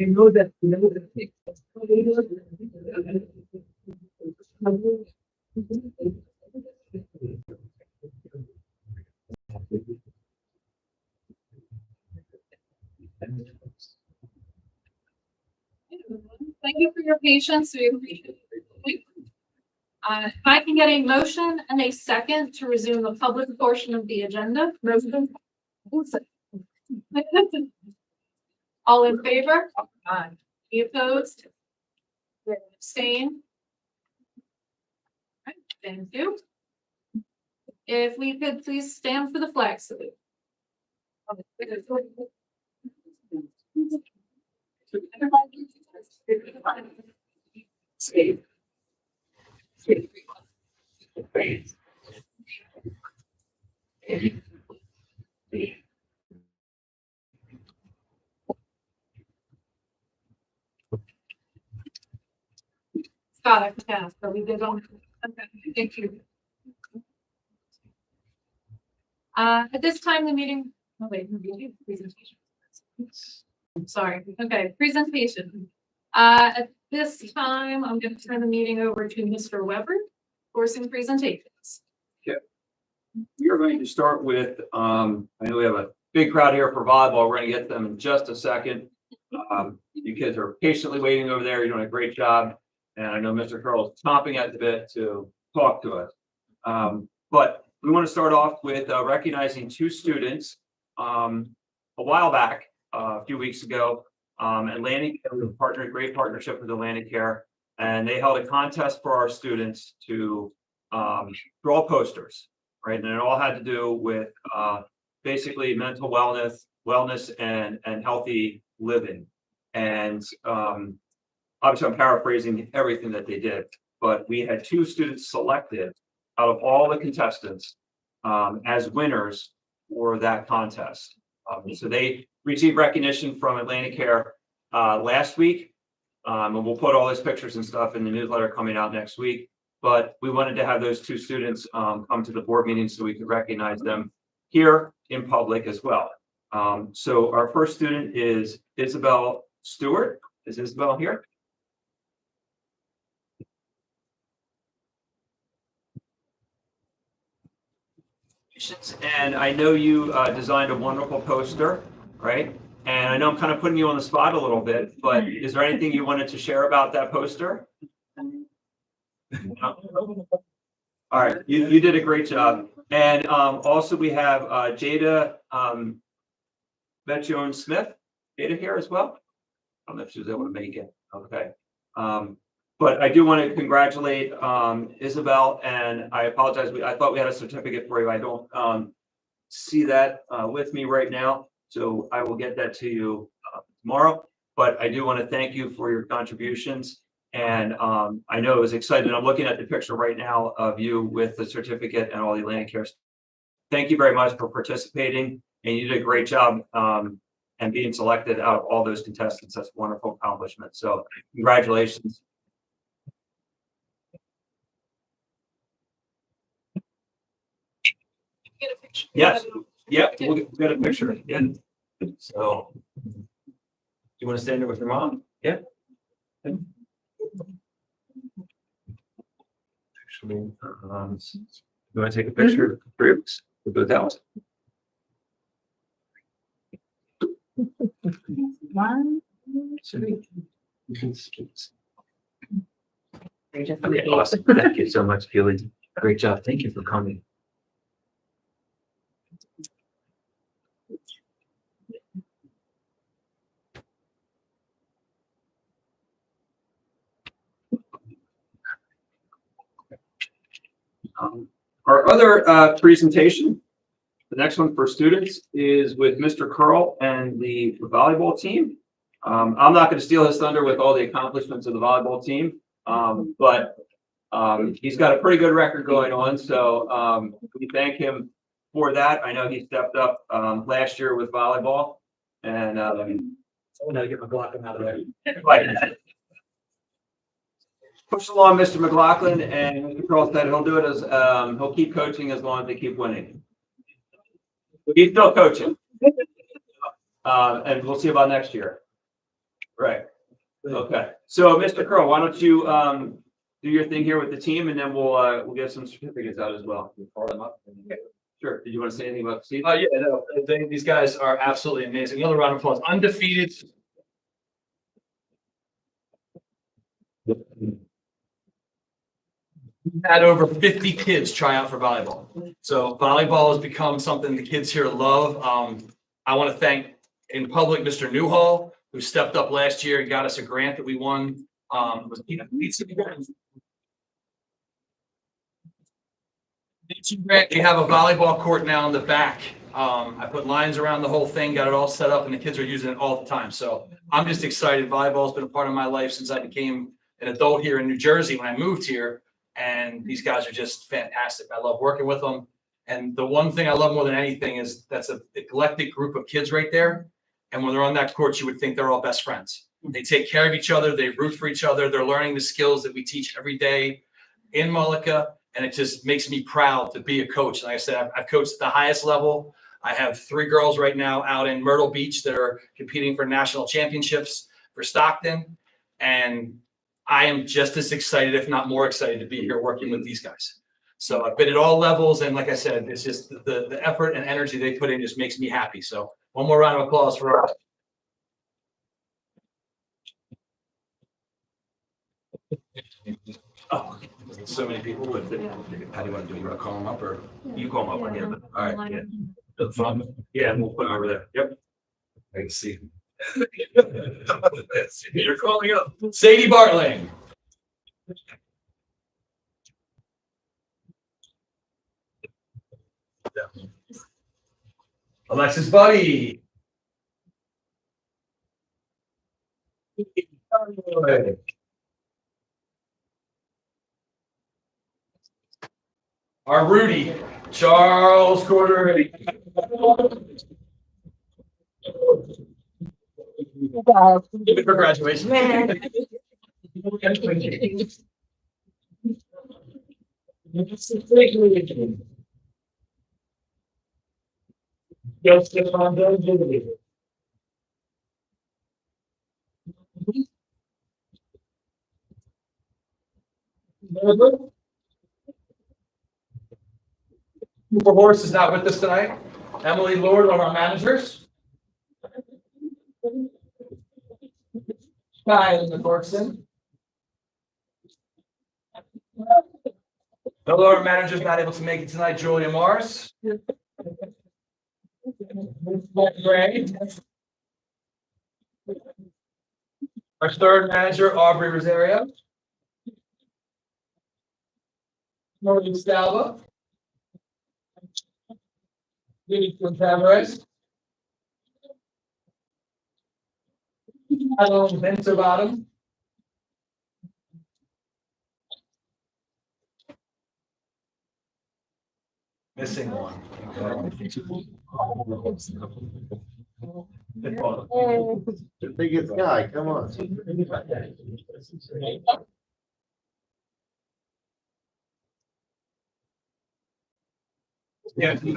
I know that. Thank you for your patience. We appreciate it. If I can get a motion and a second to resume the public portion of the agenda. Motion. All in favor? Aye. Any opposed? Abstain? Right, thank you. If we could please stand for the flag salute. Scott, I forgot, ask, but we did on. Okay, thank you. At this time, the meeting, oh wait, presentation. Sorry, okay, presentation. At this time, I'm going to turn the meeting over to Mr. Weber for some presentations. Okay. We are going to start with, I know we have a big crowd here for volleyball. We're going to get them in just a second. You kids are patiently waiting over there. You're doing a great job. And I know Mr. Curl is chomping at the bit to talk to us. But we want to start off with recognizing two students. A while back, a few weeks ago, Atlantic Care, we great partnership with Atlantic Care, and they held a contest for our students to draw posters, right? And it all had to do with basically mental wellness and healthy living. And obviously I'm paraphrasing everything that they did, but we had two students selected out of all the contestants as winners for that contest. So they received recognition from Atlantic Care last week, and we'll put all those pictures and stuff in the newsletter coming out next week. But we wanted to have those two students come to the board meeting so we could recognize them here in public as well. So our first student is Isabel Stewart. Is Isabel here? And I know you designed a wonderful poster, right? And I know I'm kind of putting you on the spot a little bit, but is there anything you wanted to share about that poster? No? All right, you did a great job. And also we have Jada Betjones Smith. Jada here as well. I don't know if she was able to make it. Okay. But I do want to congratulate Isabel, and I apologize. I thought we had a certificate for you. I don't see that with me right now, so I will get that to you tomorrow. But I do want to thank you for your contributions, and I know it was exciting. I'm looking at the picture right now of you with the certificate and all the Atlantic Care. Thank you very much for participating, and you did a great job and being selected out of all those contestants. That's a wonderful accomplishment. So congratulations. Get a picture. Yes. Yep. We'll get a picture. Yeah. So, do you want to stand there with your mom? Yeah. Actually, you want to take a picture of groups? We'll go that One, two. Okay, awesome. Thank you so much, Julie. Great job. Thank you for coming. Our other presentation, the next one for students, is with Mr. Curl and the volleyball team. I'm not going to steal his thunder with all the accomplishments of the volleyball team, but he's got a pretty good record going on. So we thank him for that. I know he stepped up last year with volleyball, and I gotta get my Glock out of there. Push along, Mr. McLaughlin, and Mr. Curl said he'll do it as he'll keep coaching as long as they keep winning. He's still coaching. And we'll see about next year. Right. Okay. So, Mr. Crow, why don't you do your thing here with the team, and then we'll get some certificates out as well. Sure. Did you want to say anything about Steve? Yeah, no, these guys are absolutely amazing. Another round of applause. Undefeated. We've had over 50 kids try out for volleyball. So volleyball has become something the kids here love. I want to thank in public Mr. Newhall, who stepped up last year and got us a grant that we won. We have a volleyball court now in the back. I put lines around the whole thing, got it all set up, and the kids are using it all the time. So I'm just excited. Volleyball's been a part of my life since I became an adult here in New Jersey when I moved here. And these guys are just fantastic. I love working with them. And the one thing I love more than anything is that's an eclectic group of kids right there. And when they're on that court, you would think they're all best friends. They take care of each other. They root for each other. They're learning the skills that we teach every day in Mullica. And it just makes me proud to be a coach. Like I said, I've coached at the highest level. I have 3 girls right now out in Myrtle Beach that are competing for national championships for Stockton. And I am just as excited, if not more excited, to be here working with these guys. So I've been at all levels. And like I said, it's just the effort and energy they put in just makes me happy. So one more round of applause for us. Oh, so many people. But how do you want to do it? You want to call them up or you call them up? I get it. All right. Yeah. The fun. Yeah, we'll put them over there. Yep. I can see. You're calling up. Sadie Bartling. Alexis Buddy. Our Rudy, Charles Corder. Give it for graduation. Cooper Horse is not with us tonight. Emily Lord, one of our managers. Kyle Corkson. Hello, our manager's not able to make it tonight. Julia Morris. Gray. Our third manager, Aubrey Rosario. Northern Stalva. Tavares. Hello, Vince Bottom. Missing one. The biggest guy, come on. Yeah. Yeah. We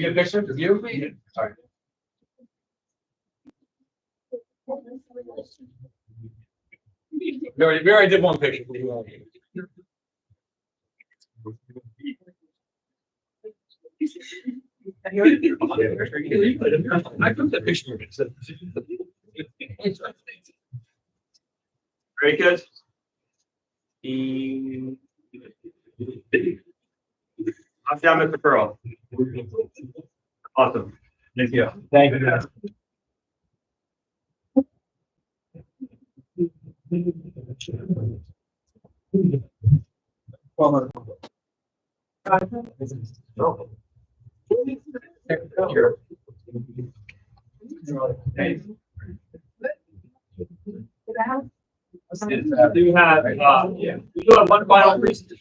get a picture of you? Sorry. We already did one picture. I put the picture. Very good. I'm down, Mr. Pearl. Awesome. Thank you. Thank you. Do you have, yeah, we do have one final presentation.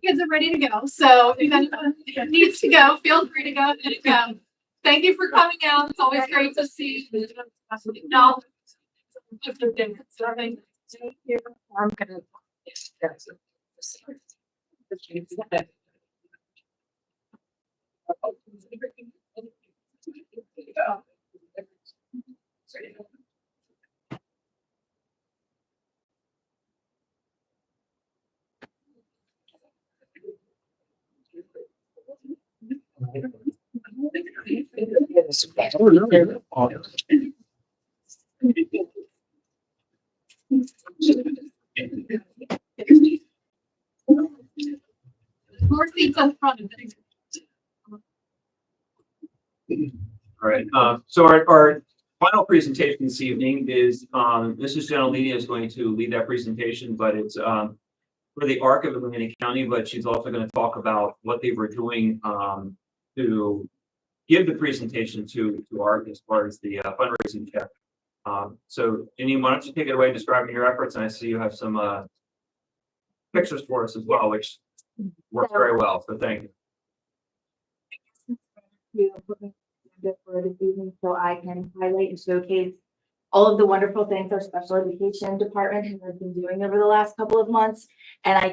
Kids are ready to go. So if anyone needs to go, feel free to go and go. Thank you for coming out. It's always great to see. No. I'm gonna. More seats up front. All right, so our final presentation this evening is, Mrs. Gentilini is going to lead that presentation, but it's, for the ARC of Atlantic County, but she's also going to talk about what they were doing, to give the presentation to ARC as far as the fundraising check. So Janine, why don't you take it away describing your efforts? And I see you have some, pictures for us as well, which works very well. So thank you. For this evening, so I can highlight and showcase all of the wonderful things our special education department has been doing over the last couple of months. And I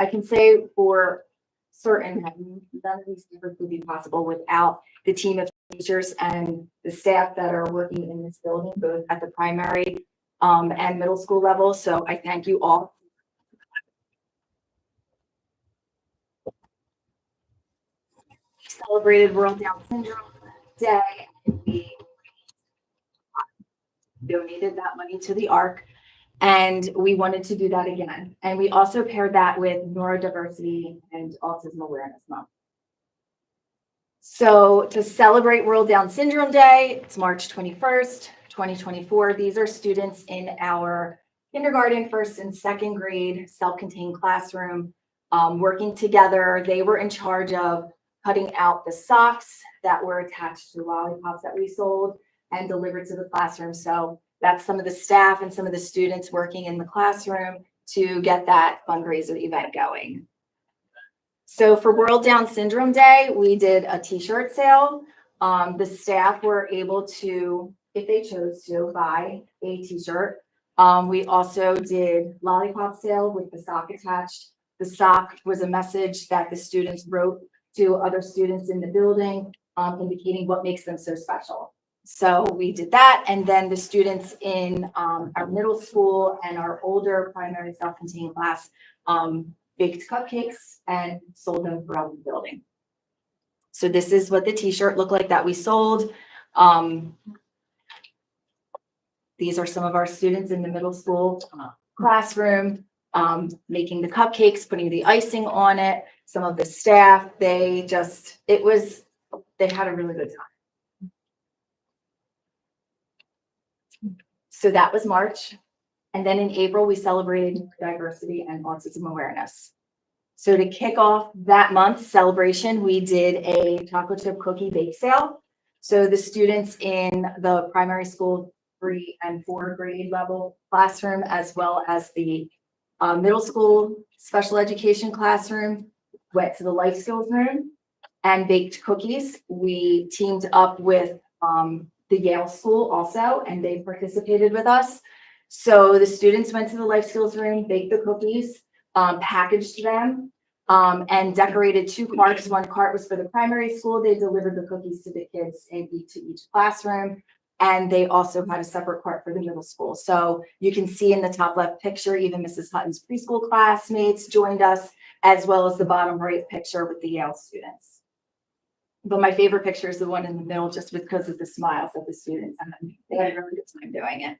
can say for certain that none of these efforts would be possible without the team of teachers and the staff that are working in this building, both at the primary and middle school level. So I thank you all. Celebrated World Down Syndrome Day, and we donated that money to the ARC, and we wanted to do that again. And we also paired that with Neurodiversity and Autism Awareness Month. So to celebrate World Down Syndrome Day, it's March 21st, 2024. These are students in our kindergarten, first and second grade self-contained classroom working together. They were in charge of cutting out the socks that were attached to lollipops that we sold and delivered to the classroom. So that's some of the staff and some of the students working in the classroom to get that fundraiser event going. So for World Down Syndrome Day, we did a t-shirt sale. The staff were able to, if they chose to, buy a t-shirt. We also did lollipop sale with the sock attached. The sock was a message that the students wrote to other students in the building, indicating what makes them so special. So we did that. And then the students in our middle school and our older primary self-contained class baked cupcakes and sold them throughout the building. So this is what the t-shirt looked like that we sold. These are some of our students in the middle school classroom making the cupcakes, putting the icing on it. Some of the staff, they had a really good time. So that was March. And then in April, we celebrated diversity and autism awareness. So to kick off that month celebration, we did a chocolate chip cookie bake sale. So the students in the primary school 3 and 4 grade level classroom, as well as the middle school special education classroom, went to the life skills room and baked cookies. We teamed up with the Yale School also, and they participated with us. So the students went to the life skills room, baked the cookies, packaged them, and decorated 2 carts. One cart was for the primary school. They delivered the cookies to the kids to each classroom. And they also had a separate cart for the middle school. So you can see in the top left picture, even Mrs. Hutton's preschool classmates joined us, as well as the bottom right picture with the Yale students. But my favorite picture is the one in the middle, just because of the smiles of the students. And they had a really good time doing it.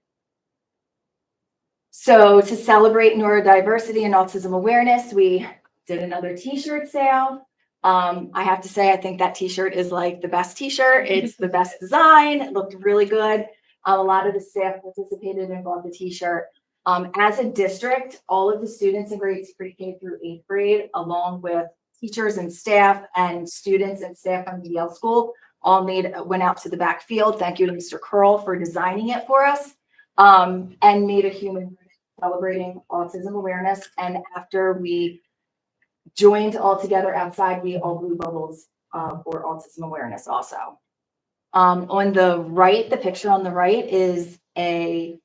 So to celebrate neurodiversity and autism awareness, we did another t-shirt sale. I have to say, I think that t-shirt is like the best t-shirt. It's the best design. It looked really good. A lot of the staff participated and bought the t-shirt. As a district, all of the students in grades pre-K through 8th grade, along with teachers and staff and students and staff from the Yale School, all went out to the backfield. Thank you to Mr. Curl for designing it for us, and made a human celebrating autism awareness. And after we joined all together outside, we all blew bubbles for autism awareness also. On the right, the picture on the right is a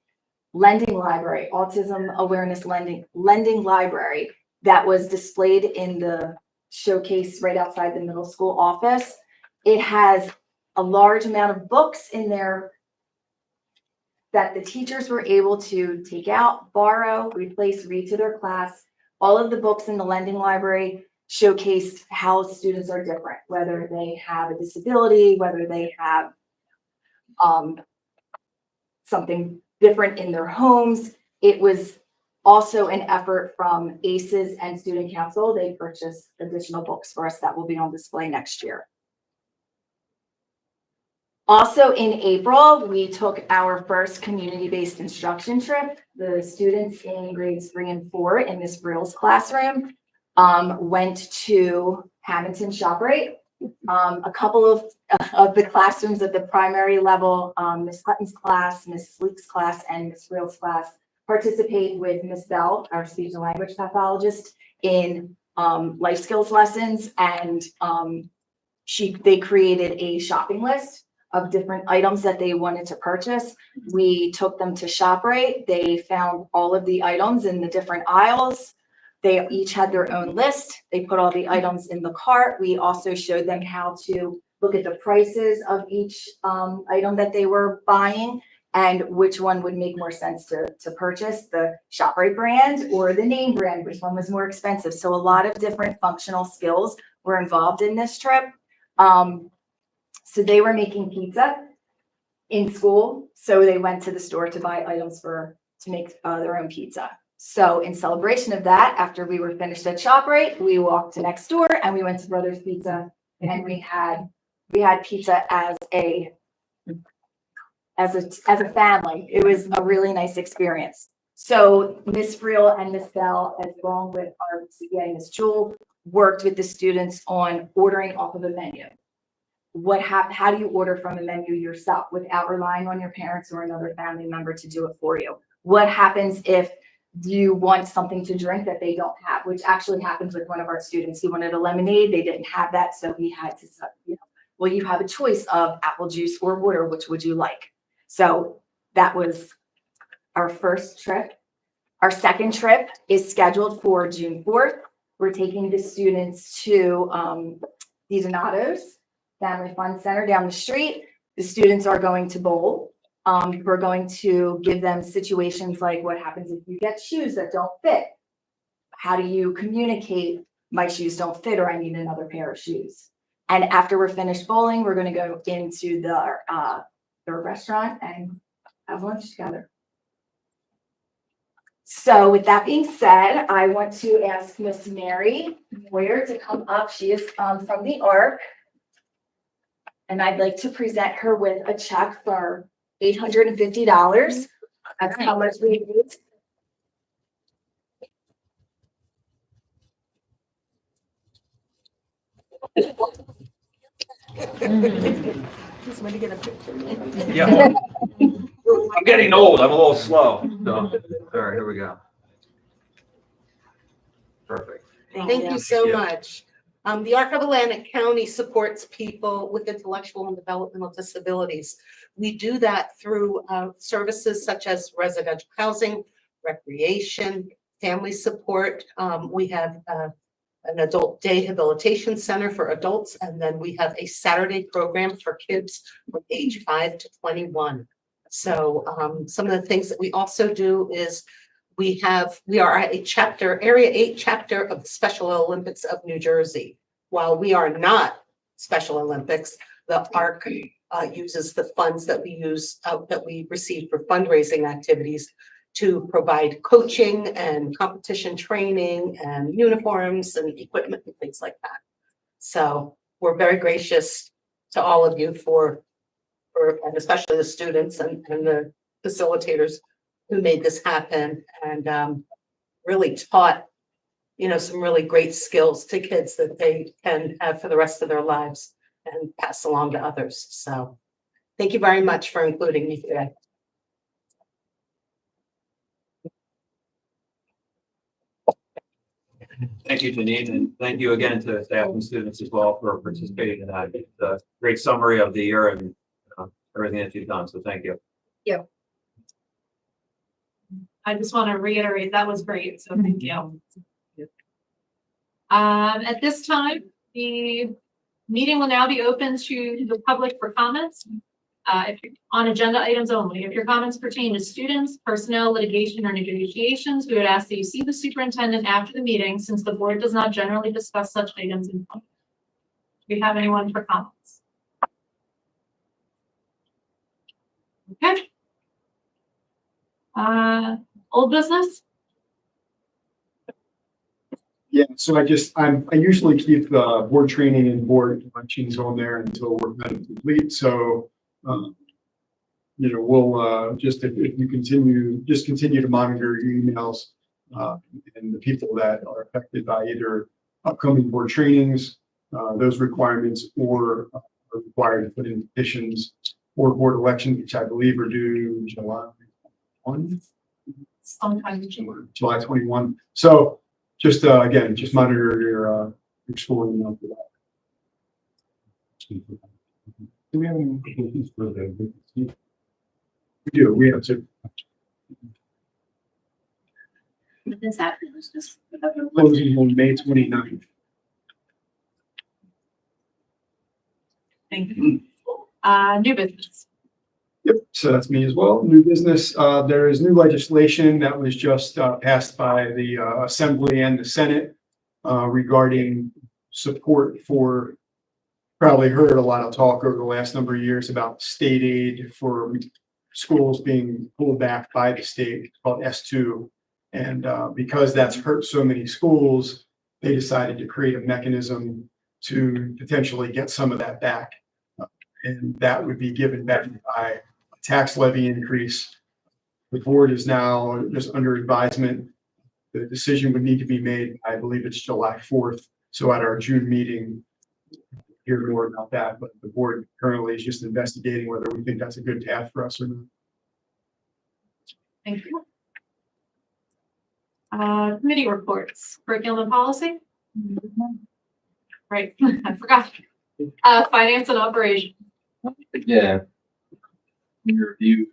lending library, autism awareness lending library that was displayed in the showcase right outside the middle school office. It has a large amount of books in there that the teachers were able to take out, borrow, replace, read to their class. All of the books in the lending library showcased how students are different, whether they have a disability, whether they have something different in their homes. It was also an effort from ACES and Student Council. They purchased additional books for us that will be on display next year. Also in April, we took our first community-based instruction trip. The students in grades 3 and 4 in Miss Brill's classroom went to Hamilton ShopRite. A couple of the classrooms at the primary level, Miss Hutton's class, Miss Sleek's class, and Miss Brill's class participated with Miss Bell, our speech and language pathologist, in life skills lessons, and they created a shopping list of different items that they wanted to purchase. We took them to ShopRite. They found all of the items in the different aisles. They each had their own list. They put all the items in the cart. We also showed them how to look at the prices of each item that they were buying and which one would make more sense to purchase, the ShopRite brand or the name brand, which one was more expensive. So a lot of different functional skills were involved in this trip. So they were making pizza in school. So they went to the store to buy items to make their own pizza. So in celebration of that, after we were finished at ShopRite, we walked to next door and we went to Brothers Pizza, and we had pizza as a family. It was a really nice experience. So Miss Friel and Miss Bell, as well with our CPA, Miss Jewel, worked with the students on ordering off of a menu. How do you order from a menu yourself without relying on your parents or another family member to do it for you? What happens if you want something to drink that they don't have, which actually happens with one of our students. He wanted a lemonade. They didn't have that. So we had to, well, you have a choice of apple juice or water. Which would you like? So that was our first trip. Our second trip is scheduled for June 4th. We're taking the students to the Donato's Family Fun Center down the street. The students are going to bowl. We're going to give them situations like what happens if you get shoes that don't fit. How do you communicate, my shoes don't fit or I need another pair of shoes? And after we're finished bowling, we're going to go into the restaurant and have lunch together. So with that being said, I want to ask Miss Mary Moyer to come up. She is from the ARC. And I'd like to present her with a check for $850. That's how much we used. Yeah. I'm getting old. I'm a little slow. So, all right, here we go. Perfect. Thank you so Yeah. much. The Arc of Atlantic County supports people with intellectual and developmental disabilities. We do that through services such as residential housing, recreation, family support. We have an adult day habilitation center for adults, and then we have a Saturday program for kids from age 5 to 21. So some of the things that we also do is we are a chapter, Area 8 chapter of the Special Olympics of New Jersey. While we are not Special Olympics, the ARC uses the funds that we receive for fundraising activities to provide coaching and competition training and uniforms and equipment and things like that. So we're very gracious to all of you and especially the students and the facilitators who made this happen and really taught, some really great skills to kids that they can have for the rest of their lives and pass along to others. So thank you very much for including me today. Thank you, Janine, and thank you again to staff and students as well for participating in that. It's a great summary of the year and everything that you've done. So thank you. Yeah. I just want to reiterate, that was great, so thank you. At this time, the meeting will now be open to the public for comments. If you're on agenda items only, if your comments pertain to students, personnel, litigation, or negotiations, we would ask that you see the superintendent after the meeting, since the board does not generally discuss such items in public. Do we have anyone for comments? Okay. Old business? Yeah, so I usually keep the board training and board elections on there until we're kind of complete, so, we'll, just if you continue to monitor your emails, and the people that are affected by either upcoming board trainings, those requirements, or are required to put in petitions for board elections, which I believe are due July 1. Sometime. July 21. So just, again, just monitor your school email for that. Do we have any applications for the? We do, we have to. What does that mean? It's just- Closing on May 29th. Thank you. New business. Yep, so that's me as well. New business, there is new legislation that was just passed by the Assembly and the Senate regarding support for, probably heard a lot of talk over the last number of years about state aid for schools being pulled back by the state, it's called S2. And because that's hurt so many schools, they decided to create a mechanism to potentially get some of that back. And that would be given back by a tax levy increase. The board is now just under advisement. The decision would need to be made, I believe it's July 4th. So at our June meeting, hear more about that. But the board currently is just investigating whether we think that's a good path for us or not. Thank you. Committee reports, curriculum and policy. Right, I forgot. Finance and operations. Yeah. We review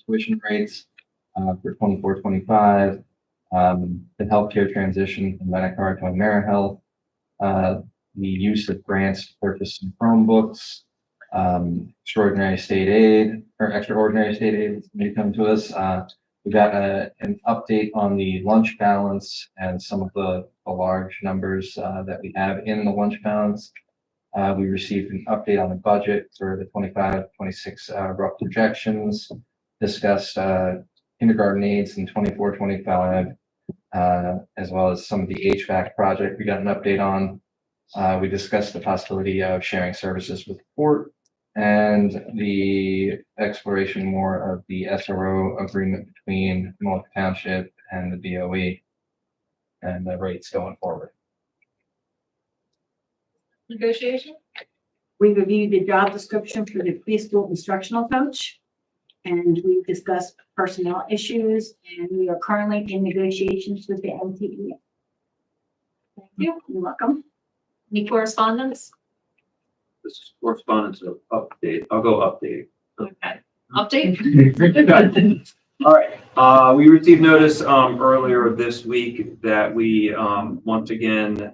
tuition rates for 24-25, the healthcare transition from Medicare to AmeriHealth, the use of grants to purchase some Chromebooks, extraordinary state aid or extraordinary state aid may come to us. We got an update on the lunch balance and some of the large numbers that we have in the lunch balance. We received an update on the budget for the 25-26 rough projections, discussed kindergarten aids in 24-25, as well as some of the HVAC project we got an update on. We discussed the possibility of sharing services with the port and the exploration more of the SRO agreement between Mullica Township and the BOE and the rates going forward. Negotiation. We reviewed the job description for the preschool instructional coach. And we discussed personnel issues, and we are currently in negotiations with the LTE. Thank you. You're welcome. Any correspondence? This is correspondence of update. I'll go update. Okay. Update. All right, we received notice earlier this week that we once again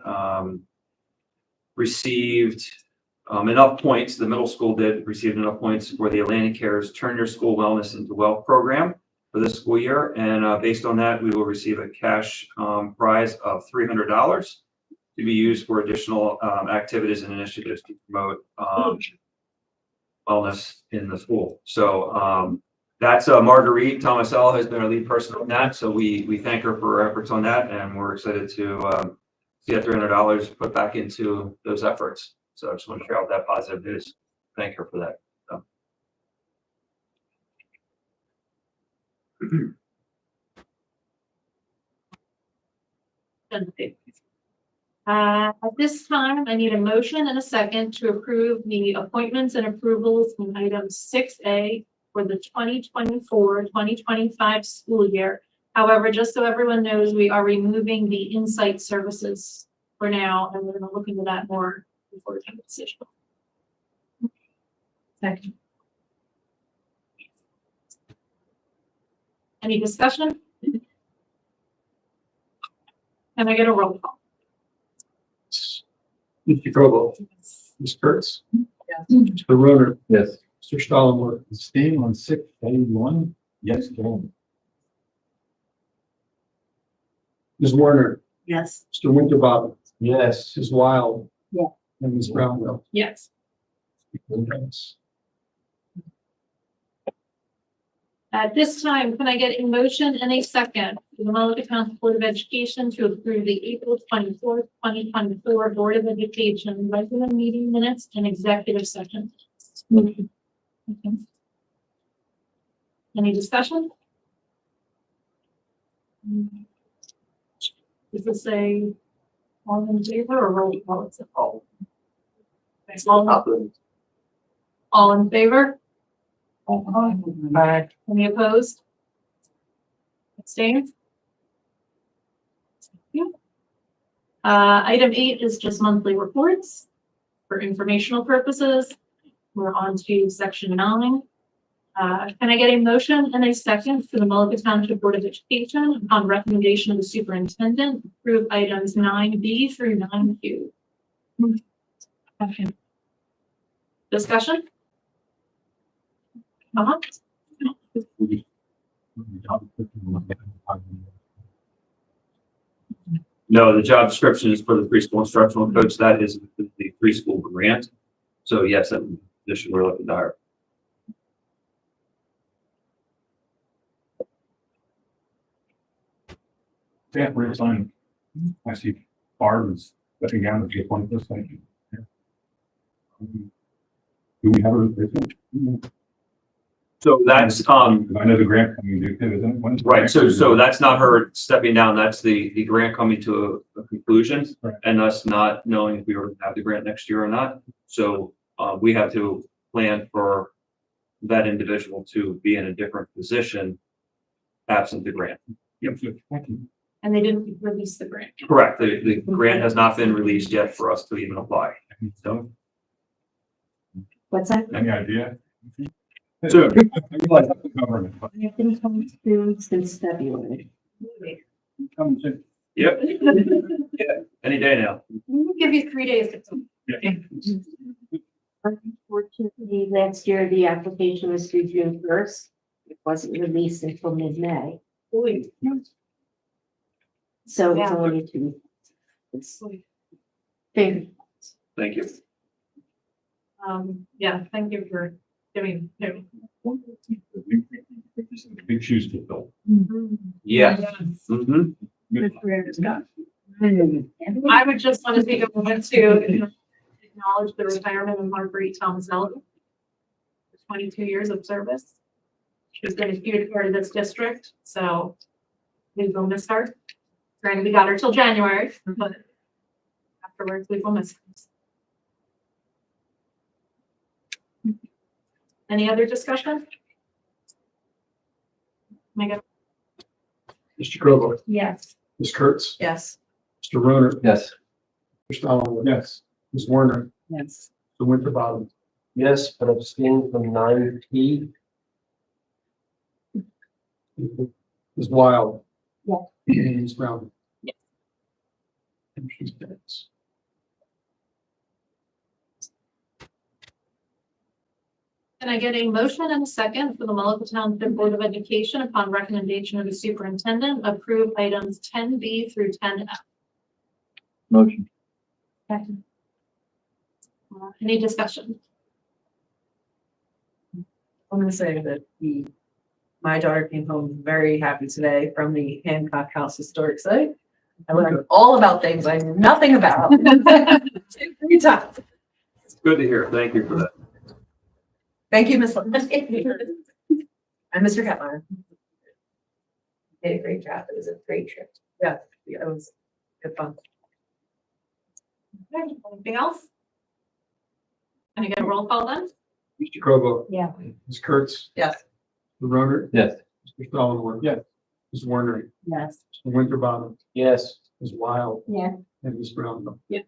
received enough points. The middle school did receive enough points for the Atlantic Cares Turn Your School Wellness into Wealth program for this school year. And based on that, we will receive a cash prize of $300 to be used for additional activities and initiatives to promote wellness in the school. So that's Marguerite Tomasella has been our lead person on that. So we thank her for her efforts on that, and we're excited to see that $300 put back into those efforts. So I just want to share out that positive news. Thank her for that. At this time, I need a motion and a second to approve the appointments and approvals in item 6A for the 2024-2025 school year. However, just so everyone knows, we are removing the insight services for now, and we're going to look into that more before we make a decision. Second. Any discussion? Can I get a roll call? Mr. Koval, Ms. Kurtz, Yes. Mr. Roder, Yes. Mr. Stallenberg, Staying on 681, yes, go. Ms. Warner, Yes. Mr. Winterbottom, Yes. Ms. Wild. Yeah. And Ms. Brownwell. Yes. At this time, can I get a motion and a second for the Mullica Township Board of Education to approve the April 24th, 2024 Board of Education regular meeting minutes and executive session? Okay. Any discussion? Does this say all in favor or roll call? It's a poll. All in favor? Any opposed? Abstained? Thank you. Item 8 is just monthly reports for informational purposes. We're on to section 9. Can I get a motion and a second for the Mullica Township Board of Education upon recommendation of the superintendent, approve items 9B through 9Q? Okay. Discussion? Uh-huh. No, the job description is for the preschool instructional coach. That is the preschool grant. So yes, that position we're looking to hire. Yeah, we're signing. I see Barb is stepping down to the appointment. Thank you. Do we have a replacement? So that's, I know the grant coming due too, isn't it? When's the right. grant? So that's not her stepping down. That's the grant coming to a conclusion Right. and us not knowing if we were to have the grant next year or not. So we have to plan for that individual to be in a different position absent the grant. Yep. Thank you. And they didn't release the grant. Correct. The grant has not been released yet for us to even apply. So. What's that? Any idea? Soon. I realize that's the government, but I've been coming through since February. come soon. Yep. Yeah, any day now. We'll give you 3 days. Yeah. Unfortunately, last year, the application was through June 1st. It wasn't released until mid-May. So it's Yeah. only 2. It's very Thank you. Yeah, thank you for giving. Big shoes to fill. Yes. Mm-hmm. I would just want to take a moment to acknowledge the retirement of Marguerite Thomaselli. 22 years of service. She's been a huge part of this district, so we will miss her. Granted, we got her till January, but afterwards we will miss her. Any other discussion? Megan? Mr. Koval, Yes. Ms. Kurtz, Yes. Mr. Roder, Yes. Mr. Stallenberg. Yes. Ms. Warner, Yes. Mr. Winterbottom, Yes, but abstain from 9P. Ms. Wild. Yeah. And Ms. Brown. Yes. Motion carries. Can I get a motion and a second for the Mullica Township Board of Education upon recommendation of the superintendent, approve items 10B through 10F? Motion. Any discussion? I'm gonna say that my daughter came home very happy today from the Hancock House Historic Site. I learned all about things I knew nothing about. Every time. It's good to hear. Thank you for that. Thank you, Ms. And Mr. Ketmeyer. Did a great job. It was a great trip. Yeah, it was good fun. Okay, anything else? Can I get a roll call then? Mr. Koval. Yeah. Ms. Kurtz, Yes. Mr. Roder, Yes. Mr. Stallenberg. Yes. Ms. Warner, Yes. Mr. Winterbottom, Yes. Ms. Wild. Yeah. And Ms. Brown. Yeah.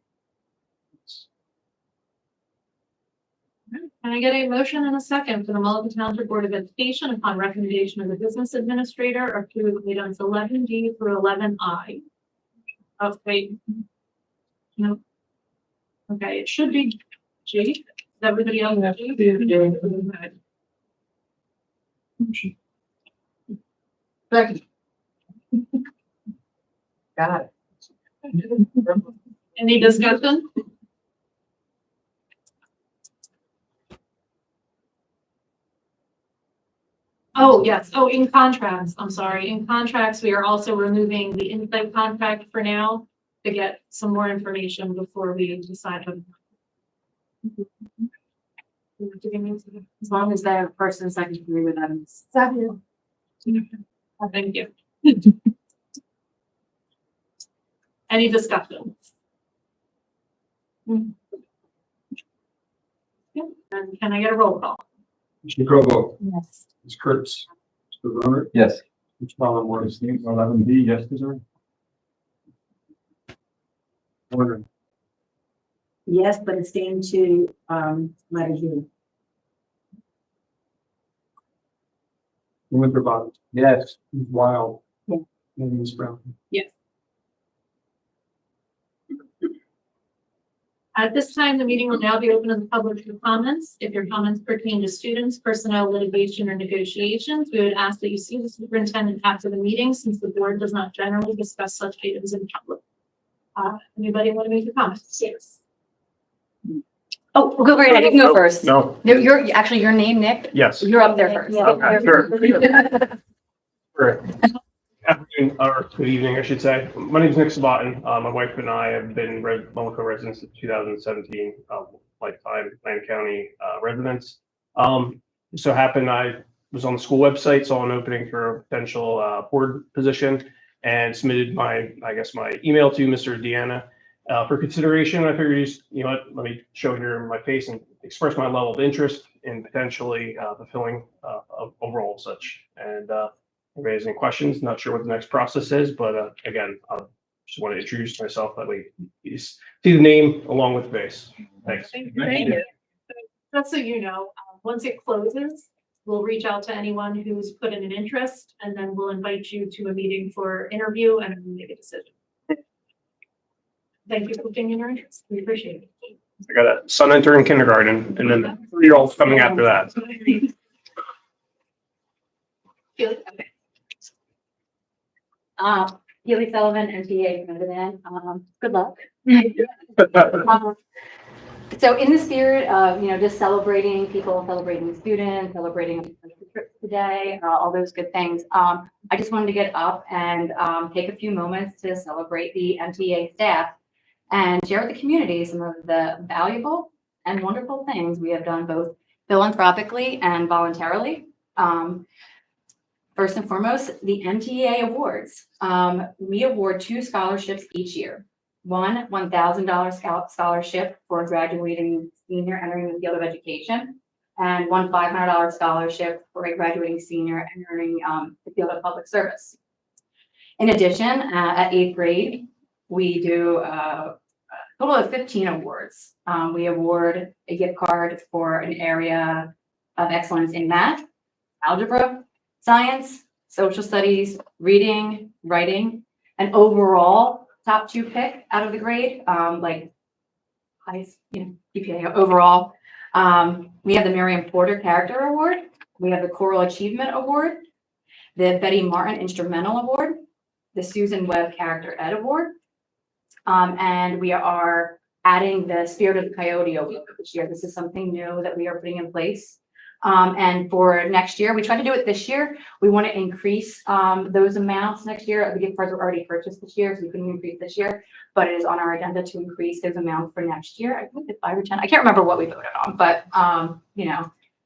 Can I get a motion and a second for the Mullica Township Board of Education upon recommendation of the business administrator approve items 11D through 11I? Oh, wait. No. Okay, it should be G. Is everybody else? G? Second. Got it. Any discussion? Oh, yes. Oh, in contracts, I'm sorry. In contracts, we are also removing the insight contract for now to get some more information before we decide on. As long as the first and second agree with them. Second. Thank you. Any discussion? Yeah, and can I get a roll call? Mr. Koval, Yes. Ms. Kurtz, Mr. Roner, Yes. Mr. Mullenweg, Abstain, 11B, yes, Missouri. Warner, Yes, but it's staying to, letter U. Winterbottom, Yes. Ms. Wild. Yeah. And Ms. Brown. Yes. At this time, the meeting will now be open to the public for comments. If your comments pertain to students, personnel, litigation, or negotiations, we would ask that you see the superintendent after the meeting, since the board does not generally discuss such items in public. Anybody want to make a comment? Yes. Oh, we'll go right ahead. You can go first. No, No, you're actually your name, Nick. yes. You're up there first. Okay, sure. Sure. Afternoon, or good evening, I should say. My name is Nick Sabatin. My wife and I have been Mullica residents since 2017, lifetime Land County residents. So happened I was on the school website, saw an opening for a potential board position, and submitted my email to Mr. Deanna for consideration. I figured, you know what, let me show here my face and express my level of interest in potentially fulfilling a role of such. And anybody has any questions? Not sure what the next process is, but again, I just want to introduce myself. That way you see the name along with the face. Thanks. Thank you. Just so you know, once it closes, we'll reach out to anyone who's put in an interest, and then we'll invite you to a meeting for interview and we'll make a decision. Thank you for putting in your interest. We appreciate it. I got a son entering kindergarten and then 3-year-olds coming after that. Okay. Healy Sullivan, MTA president. Good luck. So in the spirit of, just celebrating people, celebrating students, celebrating trips today, all those good things, I just wanted to get up and take a few moments to celebrate the MTA staff and share with the community some of the valuable and wonderful things we have done both philanthropically and voluntarily. First and foremost, the MTA awards. We award 2 scholarships each year. One $1,000 scholarship for a graduating senior entering the field of education, and one $500 scholarship for a graduating senior entering the field of public service. In addition, at 8th grade, we do a total of 15 awards. We award a gift card for an area of excellence in math, algebra, science, social studies, reading, writing, and overall top 2 pick out of the grade, GPA overall. We have the Miriam Porter Character Award. We have the Choral Achievement Award, the Betty Martin Instrumental Award, the Susan Webb Character Ed Award. And we are adding the Spirit of the Coyote Award this year. This is something new that we are putting in place. And for next year, we tried to do it this year. We want to increase those amounts next year. The gift cards were already purchased this year, so we couldn't increase this year, but it is on our agenda to increase those amounts for next year. I think it's 5 or 10. I can't remember what we voted on, but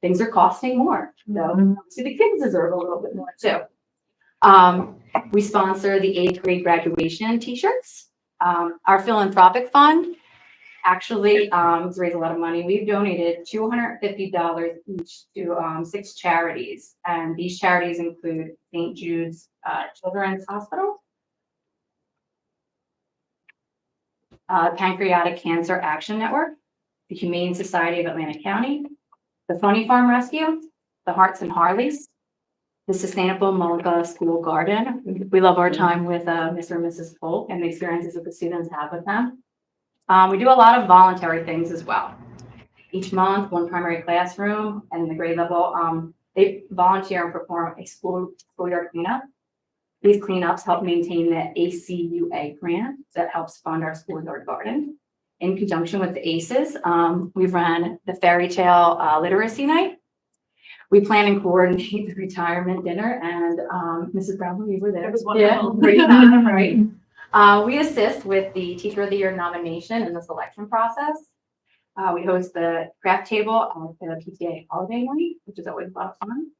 things are costing more. So obviously the kids deserve a little bit more too. We sponsor the 8th grade graduation t-shirts. Our philanthropic fund actually has raised a lot of money. We've donated $250 each to 6 charities, and these charities include St. Jude's Children's Hospital, Pancreatic Cancer Action Network, the Humane Society of Atlantic County, the Funny Farm Rescue, the Hearts and Harleys, the Sustainable Mullica School Garden. We love our time with Mr. and Mrs. Polk and the experiences that the students have with them. We do a lot of voluntary things as well. Each month, one primary classroom and the grade level, they volunteer and perform a schoolyard cleanup. These cleanups help maintain the ACUA grant that helps fund our schoolyard garden. In conjunction with the ACEs, we've run the fairy tale literacy night. We plan and coordinate the retirement dinner, and Mrs. Brown, you were there. It was wonderful. Yeah, right. We assist with the Teacher of the Year nomination and the selection process. We host the craft table at the PTA holiday night, which is always a lot of fun.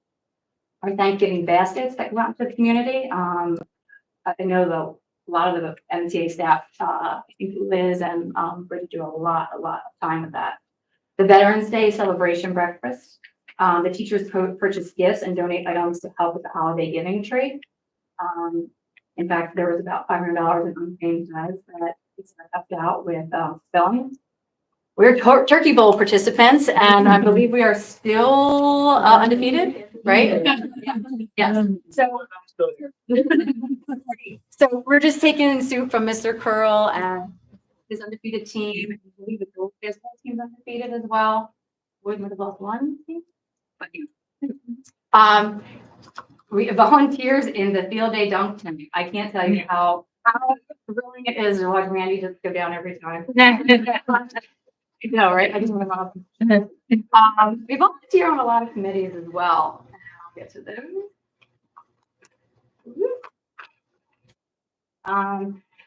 Our Thanksgiving baskets that go out to the community. I know a lot of the MTA staff, I think Liz and Bridget do a lot of time with that. The Veterans Day celebration breakfast. The teachers purchase gifts and donate items to help with the holiday giving tree. In fact, there was about $500 in unpaid tithes that is helped out with filling. We're Turkey Bowl participants, and I believe we are still undefeated, right? Yes. So we're just taking soup from Mr. Curl and his undefeated team. I believe the girls' baseball team's undefeated as well. We might have lost one team. We volunteers in the field day dunk tank. I can't tell you how thrilling it is to watch Randy just go down every time. No, right? I just want to we volunteer on a lot of committees as well. I'll get to those.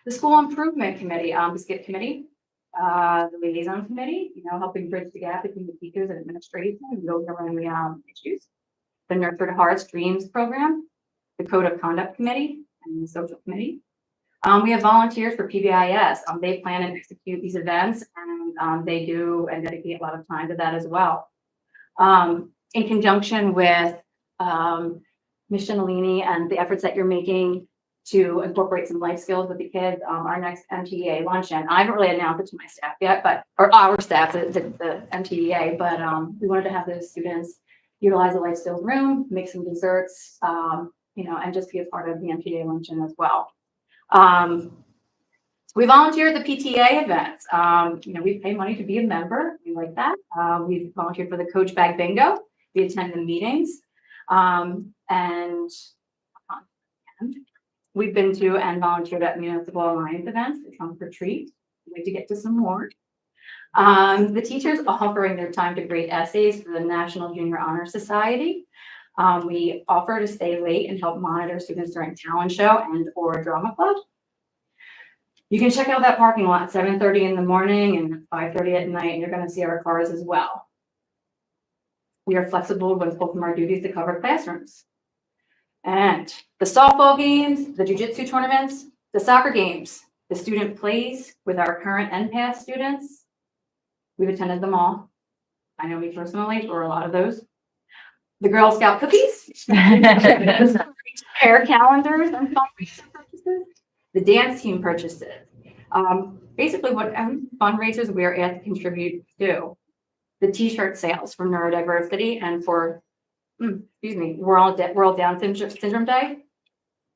The school improvement committee, the SKIP committee, the liaison committee, helping bridge the gap between the teachers and administration and going around the issues. The Nurture to Hearts Dreams program, the Code of Conduct committee, and the social committee. We have volunteers for PBIS. They plan and execute these events, and they do and dedicate a lot of time to that as well. In conjunction with Ms. Shinalini and the efforts that you're making to incorporate some life skills with the kids, our next MTEA luncheon. I haven't really announced it to my staff yet, or our staff, the MTEA, but we wanted to have those students utilize the life skills room, make some desserts, and just be a part of the MTEA luncheon as well. We volunteer at the PTA events. We pay money to be a member. We like that. We've volunteered for the Coach Bag Bingo. We attend the meetings. And we've been to and volunteered at Municipal Alliance events, the Trunk or Treat. We like to get to some more. The teachers offering their time to grade essays for the National Junior Honor Society. We offer to stay late and help monitor students during talent show and or drama club. You can check out that parking lot at 7:30 in the morning and 5:30 at night, and you're going to see our cars as well. We are flexible when pulled from our duties to cover classrooms. And the softball games, the jiu-jitsu tournaments, the soccer games, the student plays with our current and past students. We've attended them all. I know me personally, or a lot of those. The Girl Scout cookies, hair calendars and fundraising purchases, the dance team purchases. Basically, whatever fundraisers we are asked to contribute to. The T-shirt sales for neurodiversity and for, World Down Syndrome Day.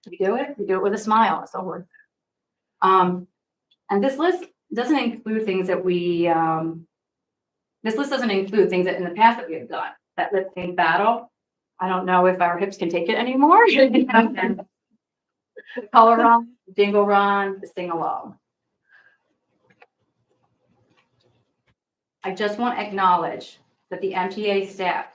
We do it with a smile. It's all worth it. And this list doesn't include things that this list doesn't include things that in the past that we have done. That lip sync battle. I don't know if our hips can take it anymore. The color run, the jingle run, the sing along. I just want to acknowledge that the MTA staff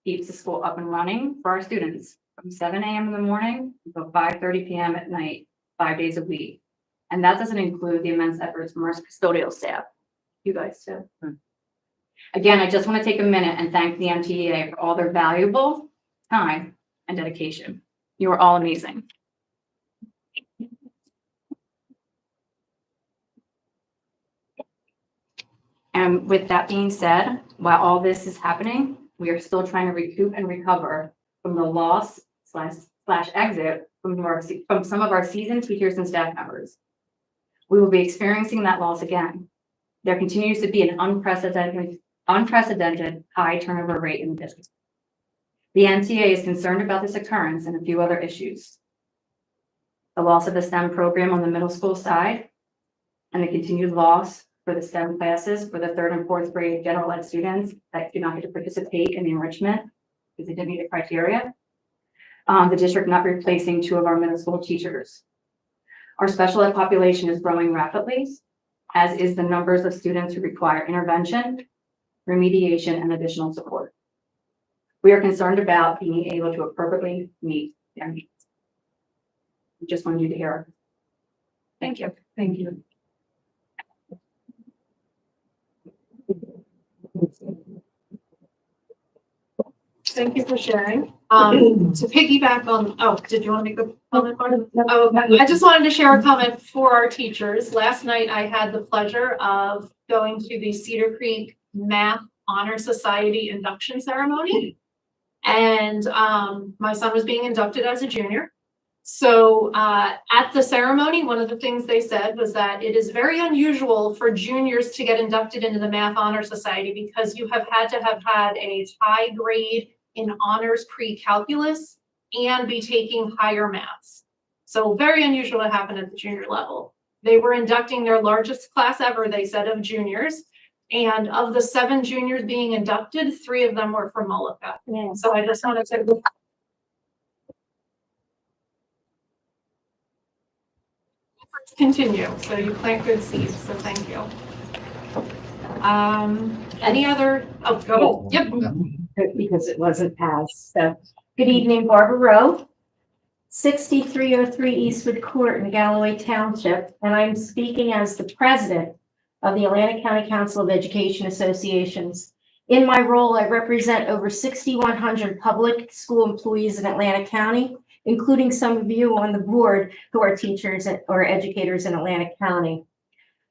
keeps the school up and running for our students from 7 a.m. in the morning until 5:30 p.m. at night, 5 days a week. And that doesn't include the immense efforts from our custodial staff. You guys too. Again, I just want to take a minute and thank the MTEA for all their valuable time and dedication. You are all amazing. And with that being said, while all this is happening, we are still trying to recoup and recover from the loss slash exit from some of our seasoned teachers and staff members. We will be experiencing that loss again. There continues to be an unprecedented unprecedented high turnover rate in the district. The NTA is concerned about this occurrence and a few other issues. The loss of the STEM program on the middle school side and the continued loss for the STEM classes for the 3rd and 4th grade general ed students that do not get to participate in the enrichment because they didn't meet the criteria. The district not replacing 2 of our middle school teachers. Our special ed population is growing rapidly, as is the numbers of students who require intervention, remediation, and additional support. We are concerned about being able to appropriately meet their needs. We just wanted you to hear. Thank you. Thank you. Thank you for sharing. To piggyback on, oh, did you want to make a comment, Barb? Oh, okay. I just wanted to share a comment for our teachers. Last night, I had the pleasure of going to the Cedar Creek Math Honor Society induction ceremony. And my son was being inducted as a junior. So at the ceremony, one of the things they said was that it is very unusual for juniors to get inducted into the Math Honor Society because you have had to have had a high grade in honors pre-calculus and be taking higher maths. So very unusual to happen at the junior level. They were inducting their largest class ever, they said, of juniors. And of the 7 juniors being inducted, 3 of them were from Mullica. Yeah. So I just wanted to continue. So you plant good seeds. So thank you. Any other? Oh, go ahead. Yep. Because it wasn't passed. So, good evening, Barbara Rowe, 6303 Eastwood Court in Galloway Township, and I'm speaking as the president of the Atlantic County Council of Education Associations. In my role, I represent over 6,100 public school employees in Atlantic County, including some of you on the board who are teachers or educators in Atlantic County.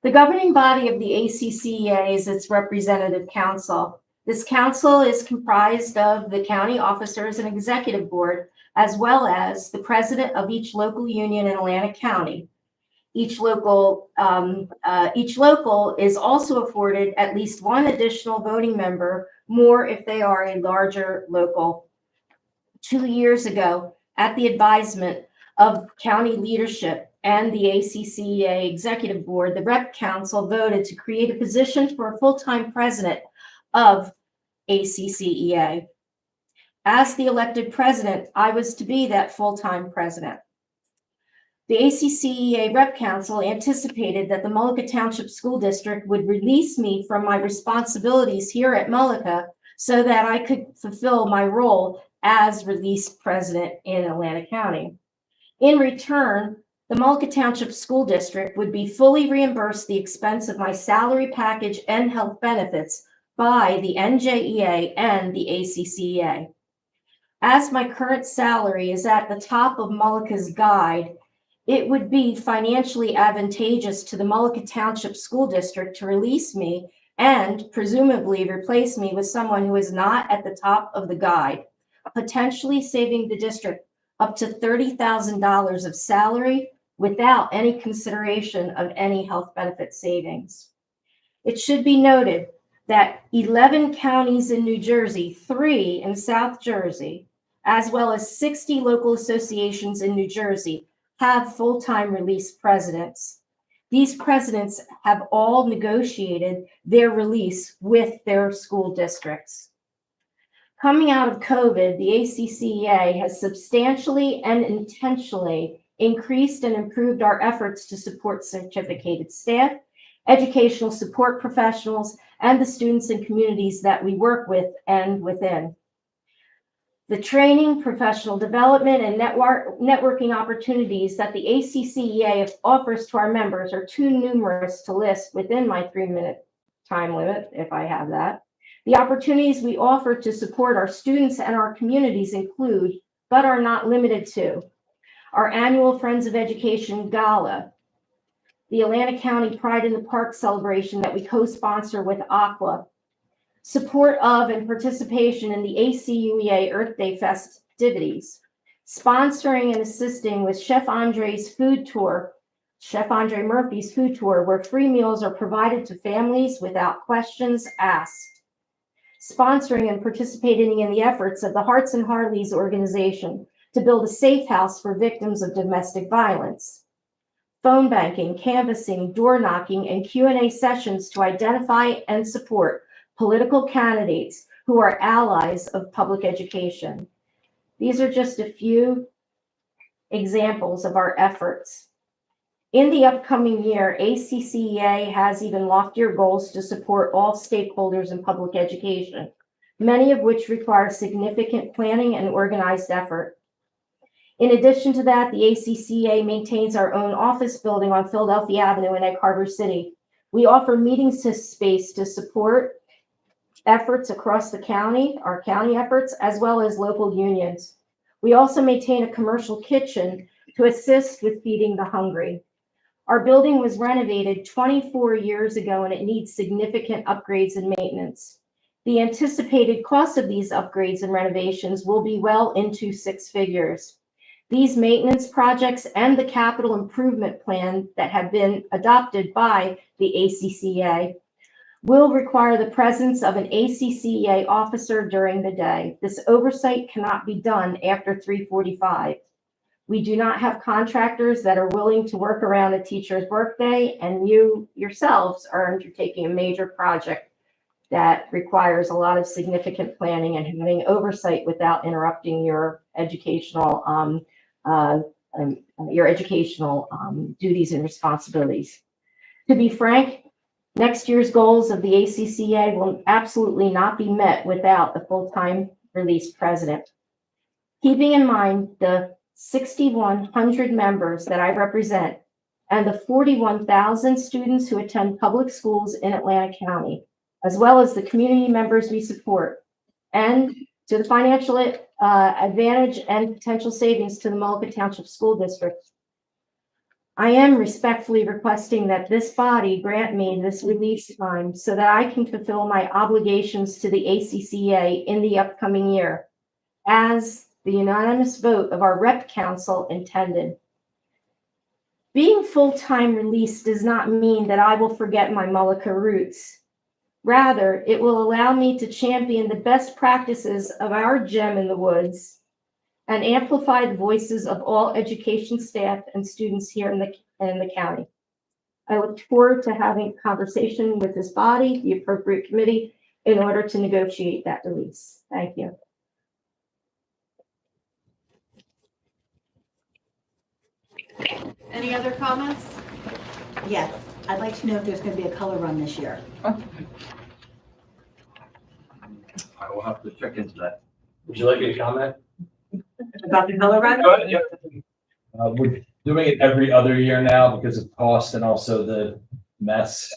The governing body of the ACCEA is its representative council. This council is comprised of the county officers and executive board, as well as the president of each local union in Atlantic County. Each local is also afforded at least 1 additional voting member, more if they are a larger local. 2 years ago, at the advisement of county leadership and the ACCEA executive board, the Rep Council voted to create a position for a full-time president of ACCEA. As the elected president, I was to be that full-time president. The ACCEA Rep Council anticipated that the Mullica Township School District would release me from my responsibilities here at Mullica so that I could fulfill my role as released president in Atlantic County. In return, the Mullica Township School District would be fully reimbursed the expense of my salary package and health benefits by the NJEA and the ACCEA. As my current salary is at the top of Mullica's guide, it would be financially advantageous to the Mullica Township School District to release me and presumably replace me with someone who is not at the top of the guide, potentially saving the district up to $30,000 of salary without any consideration of any health benefit savings. It should be noted that 11 counties in New Jersey, 3 in South Jersey, as well as 60 local associations in New Jersey have full-time release presidents. These presidents have all negotiated their release with their school districts. Coming out of COVID, the ACCEA has substantially and intentionally increased and improved our efforts to support certificated staff, educational support professionals, and the students and communities that we work with and within. The training, professional development, and networking opportunities that the ACCEA offers to our members are too numerous to list within my 3-minute time limit, if I have that. The opportunities we offer to support our students and our communities include, but are not limited to, our annual Friends of Education Gala, the Atlantic County Pride in the Park celebration that we co-sponsor with Aqua, support of and participation in the ACUEA Earth Day festivities, sponsoring and assisting with Chef Andre Murphy's food tour, where free meals are provided to families without questions asked. sponsoring and participating in the efforts of the Hearts and Harleys organization to build a safe house for victims of domestic violence. Phone banking, canvassing, door knocking, and Q&A sessions to identify and support political candidates who are allies of public education. These are just a few examples of our efforts. In the upcoming year, ACCEA has even loftier goals to support all stakeholders in public education, many of which require significant planning and organized effort. In addition to that, the ACCEA maintains our own office building on Philadelphia Avenue in Egg Harbor City. We offer meeting space to support efforts across the county, our county efforts, as well as local unions. We also maintain a commercial kitchen to assist with feeding the hungry. Our building was renovated 24 years ago and it needs significant upgrades and maintenance. The anticipated cost of these upgrades and renovations will be well into 6 figures. These maintenance projects and the capital improvement plan that have been adopted by the ACCEA will require the presence of an ACCEA officer during the day. This oversight cannot be done after 3:45. We do not have contractors that are willing to work around a teacher's workday, and you yourselves are undertaking a major project that requires a lot of significant planning and having oversight without interrupting your educational duties and responsibilities. To be frank, next year's goals of the ACCEA will absolutely not be met without a full-time release president. Keeping in mind the 6,100 members that I represent and the 41,000 students who attend public schools in Atlantic County, as well as the community members we support, and to the financial advantage and potential savings to the Mullica Township School District, I am respectfully requesting that this body grant me this release time so that I can fulfill my obligations to the ACCEA in the upcoming year, as the unanimous vote of our rep council intended. Being full-time released does not mean that I will forget my Mullica roots. Rather, it will allow me to champion the best practices of our gem in the woods and amplify the voices of all education staff and students here in the county. I look forward to having a conversation with this body, the appropriate committee, in order to negotiate that release. Thank you. Any other comments? Yes, I'd like to know if there's going to be a color run this year. I will have to check into that. Would you like me to comment? About the color run? Go ahead, yeah. We're doing it every other year now because of cost and also the mess.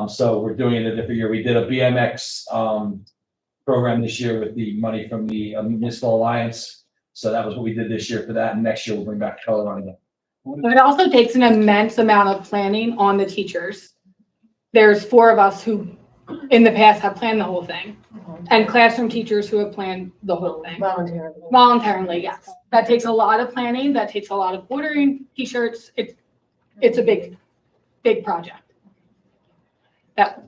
So we're doing it a different year. We did a BMX program this year with the money from the Municipal Alliance. So that was what we did this year for that. And next year we'll bring back color on again. It also takes an immense amount of planning on the teachers. There's 4 of us who in the past have planned the whole thing, and classroom teachers who have planned the whole thing. Voluntarily, yes. That takes a lot of planning. That takes a lot of ordering t-shirts. It's a big project. That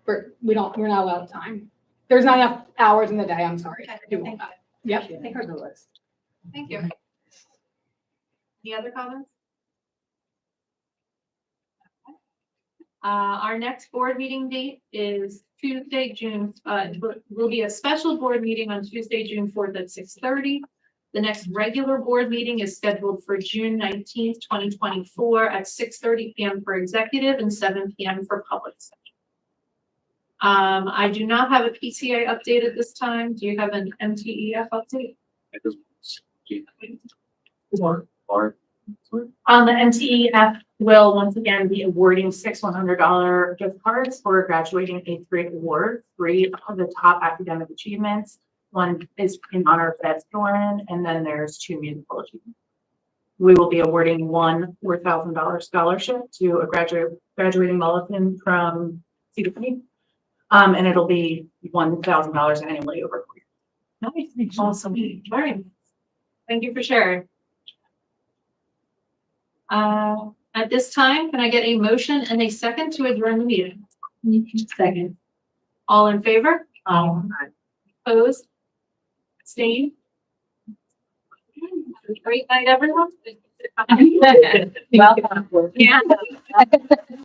we're not allowed time. There's not enough hours in the day. I'm sorry. Okay, to do all that. Yep. I heard the list. Thank you. Any other comments? Our next board meeting date is Tuesday, will be a special board meeting on Tuesday, June 4th at 6:30. The next regular board meeting is scheduled for June 19th, 2024 at 6:30 p.m. for executive and 7 p.m. for public session. I do not have a PTA update at this time. Do you have an MTEF update? The MTEF will once again be awarding 6 $100 gift cards for graduating 8th grade awards. 3 of the top academic achievements. 1 is in honor of Beth Doran, and then there's 2 musical achievements. We will be awarding 1 $4,000 scholarship to a graduating Mullican from Cedar Point. And it'll be $1,000 annually over 4 years. Nice. Awesome. All right. Thank you for sharing. At this time, can I get a motion and a second to adjourn the meeting? Second. All in favor? Opposed? Abstained? Great night, everyone. Welcome. Yeah.